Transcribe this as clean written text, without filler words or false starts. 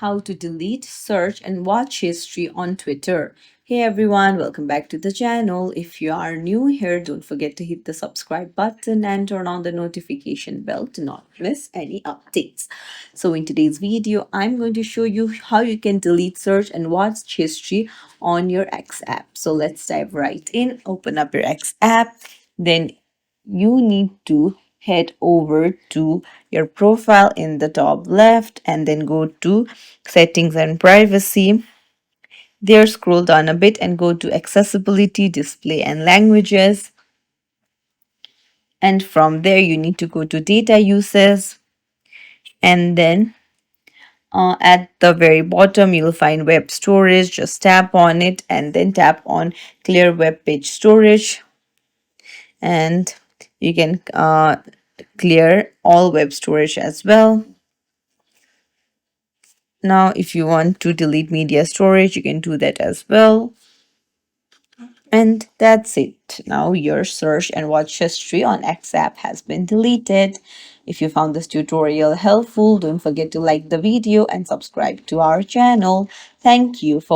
how to delete, search, and watch history on Twitter. Hey everyone, welcome back to the channel. If you are new here, don't forget to hit the subscribe button and turn on the notification bell to not miss any updates. So in today's video, I'm going to show you how you can delete, search, and watch history on your X app. So let's dive right in. Open up your X app. Then you need to head over to your profile in the top left and then go to settings and privacy. There, scroll down a bit and go to accessibility, display, and languages. And from there, you need to go to data uses. And then at the very bottom, you'll find web storage. Just tap on it and then tap on clear web page storage. And you can clear all web storage as well. Now, if you want to delete media storage, you can do that as well. And that's it. Now your search and watch history on X app has been deleted. If you found this tutorial helpful, don't forget to like the video and subscribe to our channel. Thank you for